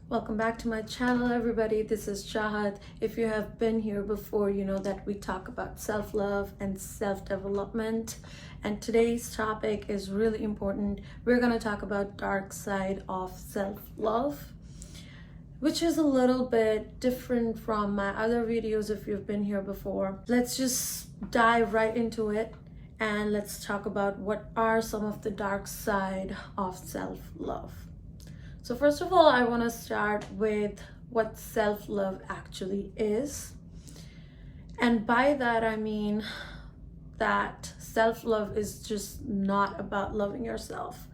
Welcome back to my channel, everybody. This is Chahat. If you have been here before, you know that we talk about self-love and self-development. And today's topic is really important. We're going to talk about dark side of self-love, which is a little bit different from my other videos if you've been here before. Let's just dive right into it and let's talk about what are some of the dark side of self-love. So first of all, I want to start with what self-love actually is. And by that, I mean that self-love is just not about loving yourself.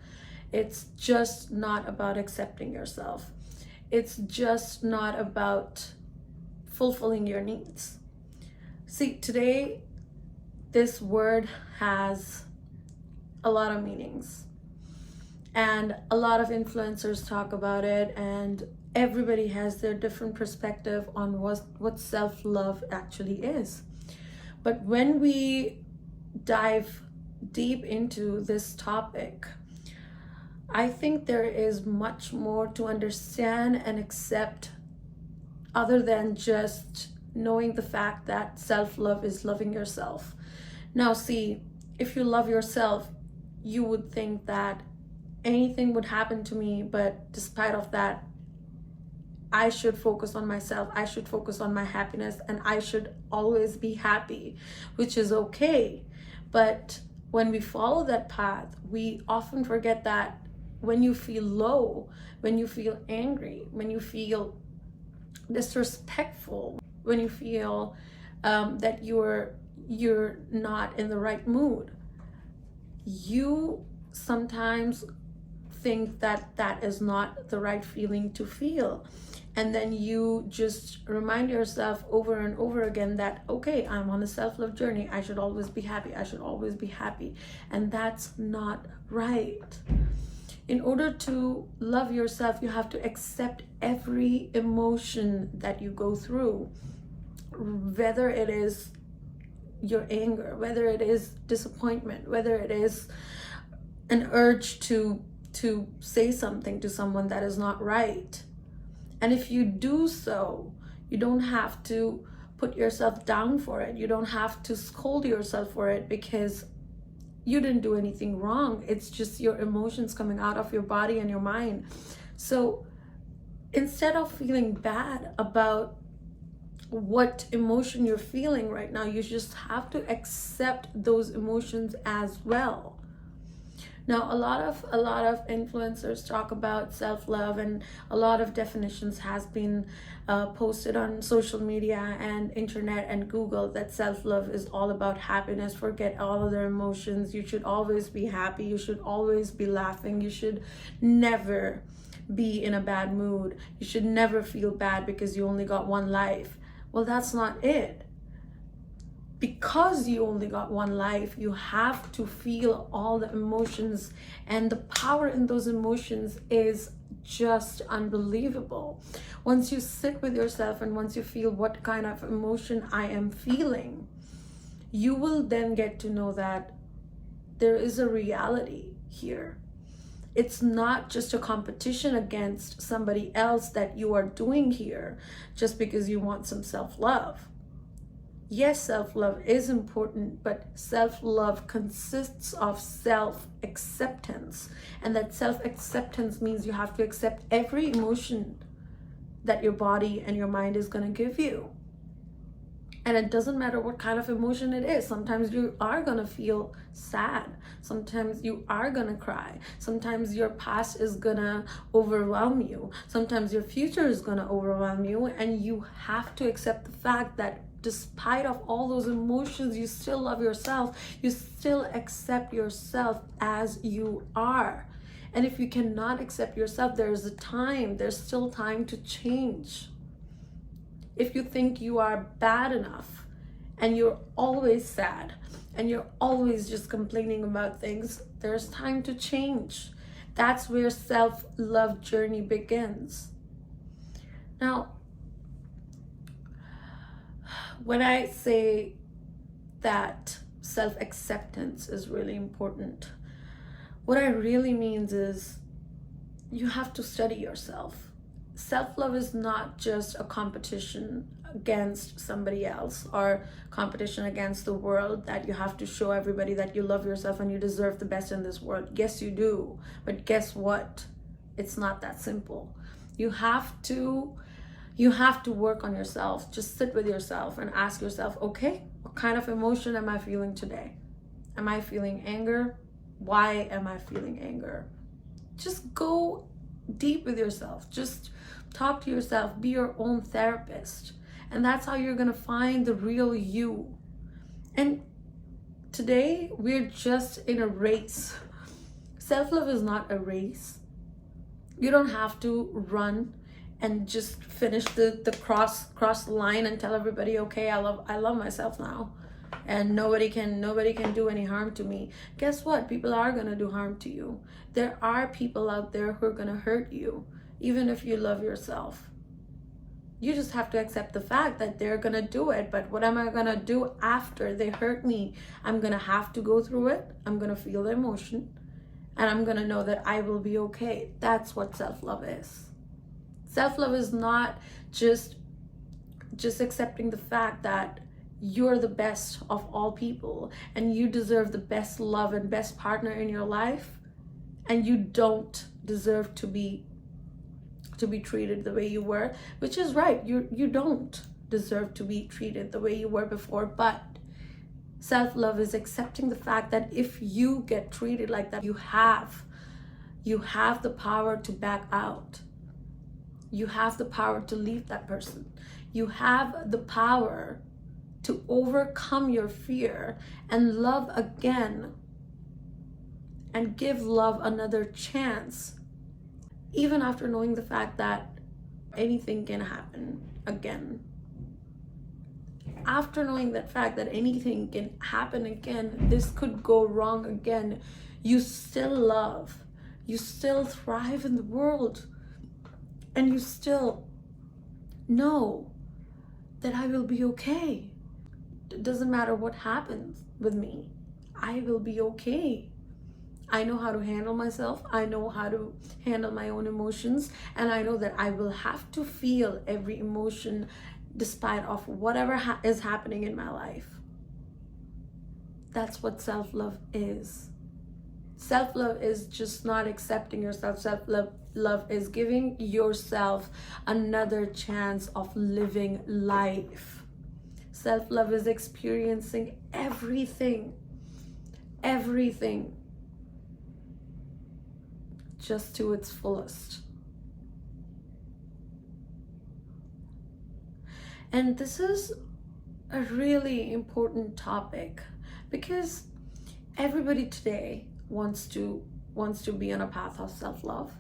It's just not about accepting yourself. It's just not about fulfilling your needs. See, today, this word has a lot of meanings. And a lot of influencers talk about it, and everybody has their different perspective on what self-love actually is. But when we dive deep into this topic, I think there is much more to understand and accept other than just knowing the fact that self-love is loving yourself. Now, see, if you love yourself, you would think that anything would happen to me, but despite of that, I should focus on myself, I should focus on my happiness, and I should always be happy, which is okay. But when we follow that path, we often forget that when you feel low, when you feel angry, when you feel disrespectful, when you feel that you're not in the right mood, you sometimes think that that is not the right feeling to feel, and then you just remind yourself over and over again that, okay, I'm on a self-love journey, I should always be happy, I should always be happy, and that's not right. In order to love yourself, you have to accept every emotion that you go through, whether it is your anger, whether it is disappointment, whether it is an urge to say something to someone that is not right. And if you do so, you don't have to put yourself down for it. You don't have to scold yourself for it, because you didn't do anything wrong. It's just your emotions coming out of your body and your mind. So instead of feeling bad about what emotion you're feeling right now, you just have to accept those emotions as well. Now, a lot of influencers talk about self-love, and a lot of definitions has been posted on social media and internet and Google, that self-love is all about happiness. Forget all other emotions. You should always be happy. You should always be laughing. You should never be in a bad mood. You should never feel bad because you only got one life. Well, that's not it. Because you only got one life, you have to feel all the emotions, and the power in those emotions is just unbelievable. Once you sit with yourself and once you feel what kind of emotion I am feeling, you will then get to know that there is a reality here. It's not just a competition against somebody else that you are doing here just because you want some self-love. Yes, self-love is important, but self-love consists of self-acceptance. And that self-acceptance means you have to accept every emotion that your body and your mind is going to give you. And it doesn't matter what kind of emotion it is. Sometimes you are going to feel sad. Sometimes you are going to cry. Sometimes your past is going to overwhelm you. Sometimes your future is going to overwhelm you. And you have to accept the fact that despite of all those emotions, you still love yourself. You still accept yourself as you are. And if you cannot accept yourself, there's still time to change. If you think you are bad enough and you're always sad and you're always just complaining about things, there's time to change. That's where self-love journey begins. Now, when I say that self-acceptance is really important, what I really means is you have to study yourself. self-love is not just a competition against somebody else or competition against the world, that you have to show everybody that you love yourself and you deserve the best in this world. Yes, you do. But guess what? It's not that simple. You have to work on yourself. Just sit with yourself and ask yourself, okay, what kind of emotion am I feeling today? Am I feeling anger? Why am I feeling anger? Just go deep with yourself. Just talk to yourself. Be your own therapist. And that's how you're going to find the real you. And today, we're just in a race. Self-love is not a race. You don't have to run and just finish the cross line and tell everybody, okay, I love myself now, and nobody can do any harm to me. Guess what? People are gonna do harm to you. There are people out there who are gonna hurt you, even if you love yourself. You just have to accept the fact that they're gonna do it. But what am I gonna do after they hurt me? I'm gonna have to go through it. I'm gonna feel the emotion, and I'm gonna know that I will be okay. That's what self-love is. Self-love is not just accepting the fact that you're the best of all people and you deserve the best love and best partner in your life, and you don't deserve to be treated the way you were, which is right. You don't deserve to be treated the way you were before. But self-love is accepting the fact that if you get treated like that, you have the power to back out. You have the power to leave that person. You have the power to overcome your fear and love again and give love another chance, even after knowing the fact that anything can happen again. After knowing that fact that anything can happen again, this could go wrong again, you still love, you still thrive in the world, and you still know that I will be okay. It doesn't matter what happens with me, I will be okay. I know how to handle myself. I know how to handle my own emotions. And I know that I will have to feel every emotion despite of whatever is happening in my life. That's what self-love is. Self-love is just not accepting yourself. Self-love is giving yourself another chance of living life. Self-love is experiencing everything just to its fullest. And this is a really important topic because everybody today wants to be on a path of self-love.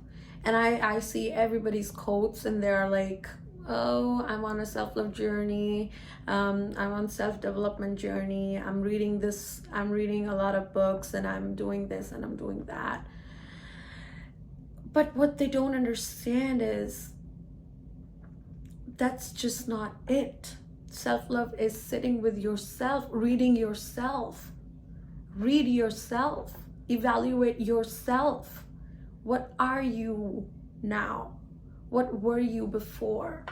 And I see everybody's quotes and they're like, oh, I'm on a self-love journey, I'm on self-development journey, I'm reading a lot of books, and I'm doing this and I'm doing that. But what they don't understand is that's just not it. Self-love is sitting with yourself, reading yourself. Read yourself. Evaluate yourself. What are you now? What were you before?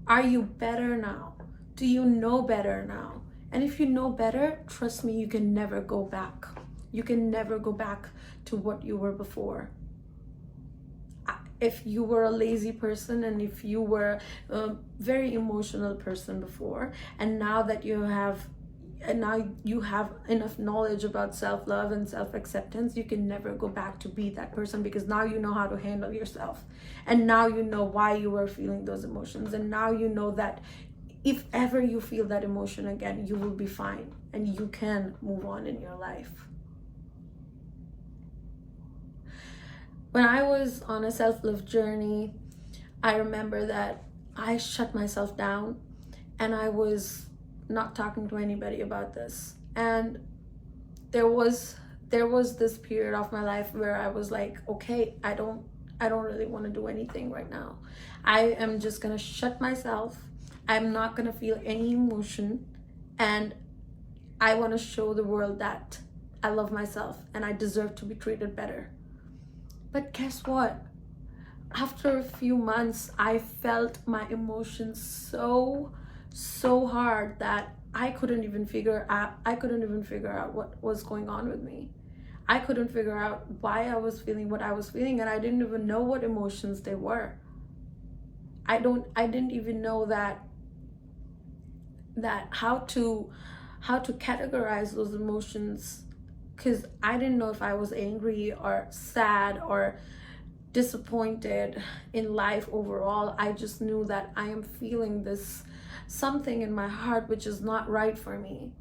Are you better now? Do you know better now? And if you know better, trust me, you can never go back. You can never go back to what you were before. If you were a lazy person and if you were a very emotional person before, and now that you have enough knowledge about self-love and self-acceptance, you can never go back to be that person, because now you know how to handle yourself, and now you know why you were feeling those emotions, and now you know that if ever you feel that emotion again, you will be fine and you can move on in your life. When I was on a self-love journey, I remember that I shut myself down and I was not talking to anybody about this. And there was this period of my life where I was like, okay, I don't really want to do anything right now. I am just gonna shut myself. I'm not gonna feel any emotion, and I want to show the world that I love myself and I deserve to be treated better. But guess what? after a few months, I felt my emotions so hard that I couldn't even figure out what was going on with me. I couldn't figure out why I was feeling what I was feeling, and I didn't even know what emotions they were. I didn't even know that how to categorize those emotions, because I didn't know if I was angry or sad or disappointed in life overall. I just knew that I am feeling this something in my heart which is not right for me.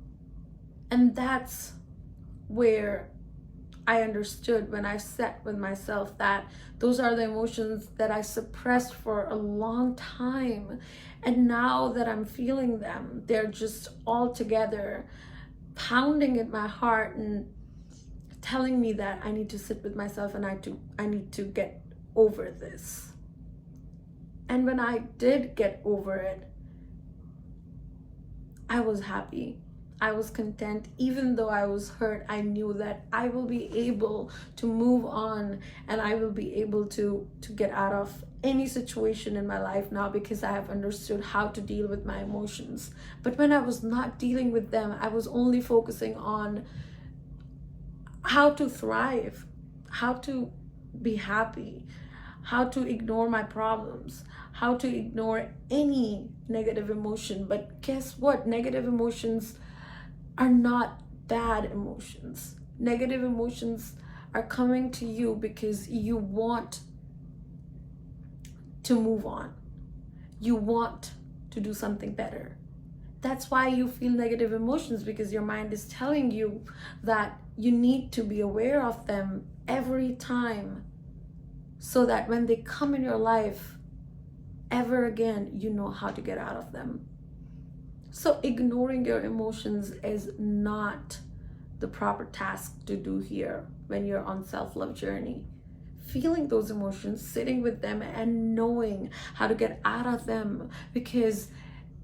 And that's where I understood, when I sat with myself, that those are the emotions that I suppressed for a long time. And now that I'm feeling them, they're just all together, pounding at my heart and telling me that I need to sit with myself and I need to get over this. And when I did get over it, I was happy. I was content. Even though I was hurt, I knew that I will be able to move on, and I will be able to get out of any situation in my life now, because I have understood how to deal with my emotions. But when I was not dealing with them, I was only focusing on how to thrive, how to be happy, how to ignore my problems, how to ignore any negative emotion. But guess what? Negative emotions are not bad emotions. Negative emotions are coming to you because you want to move on. You want to do something better. That's why you feel negative emotions, because your mind is telling you that you need to be aware of them every time, so that when they come in your life ever again, you know how to get out of them. So ignoring your emotions is not the proper task to do here when you're on self-love journey. Feeling those emotions, sitting with them, and knowing how to get out of them, because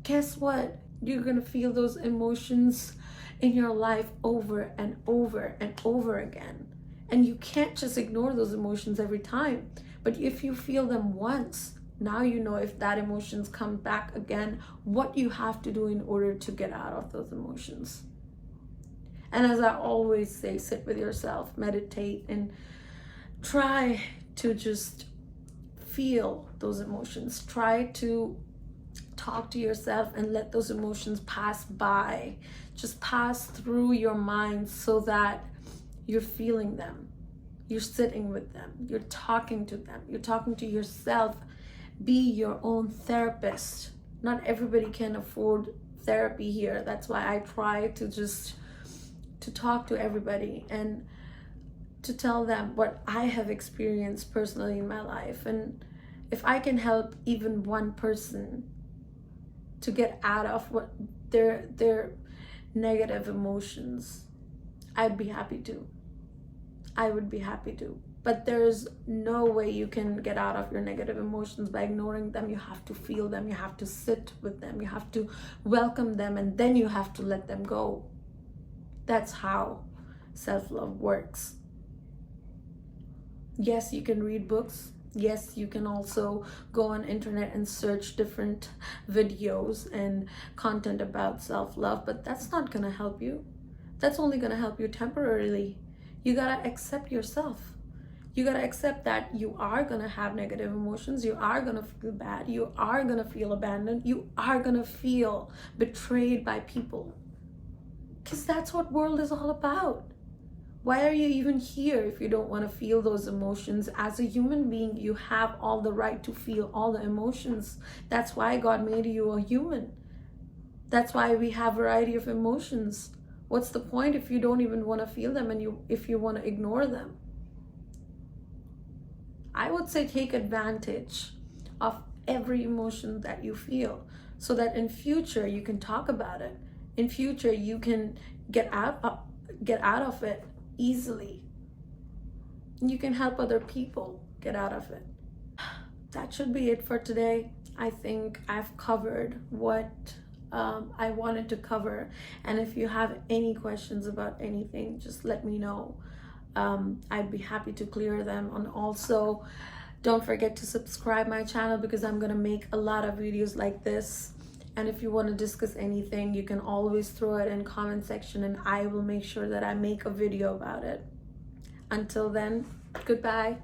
guess what? You're gonna feel those emotions in your life over and over and over again. And you can't just ignore those emotions every time. But if you feel them once, now you know, if that emotions come back again, what you have to do in order to get out of those emotions. And as I always say, sit with yourself, meditate, and try to just feel those emotions. Try to talk to yourself and let those emotions pass by. Just pass through your mind, so that you're feeling them. You're sitting with them. You're talking to them. You're talking to yourself. Be your own therapist. Not everybody can afford therapy here. That's why I try to talk to everybody and to tell them what I have experienced personally in my life. And if I can help even one person to get out of what their negative emotions, I'd be happy to. I would be happy to. But there's no way you can get out of your negative emotions by ignoring them. You have to feel them. You have to sit with them. You have to welcome them, and then you have to let them go. That's how self-love works. Yes, you can read books. Yes, you can also go on internet and search different videos and content about self-love, but that's not gonna help you. That's only gonna help you temporarily. You gotta accept yourself. You gotta accept that you are gonna have negative emotions. You are gonna feel bad. You are gonna feel abandoned. You are gonna feel betrayed by people. Because that's what world is all about. Why are you even here if you don't want to feel those emotions? As a human being, you have all the right to feel all the emotions. That's why God made you a human. That's why we have a variety of emotions. What's the point if you don't even want to feel them, and if you want to ignore them? I would say take advantage of every emotion that you feel, so that in future you can talk about it. In future you can get out of it easily. You can help other people get out of it. That should be it for today. I think I've covered what I wanted to cover, and if you have any questions about anything, just let me know. I'd be happy to clear them. And also, Don't forget to subscribe my channel because I'm gonna make a lot of videos like this. And if you want to discuss anything, you can always throw it in comment section and I will make sure that I make a video about it. Until then, goodbye.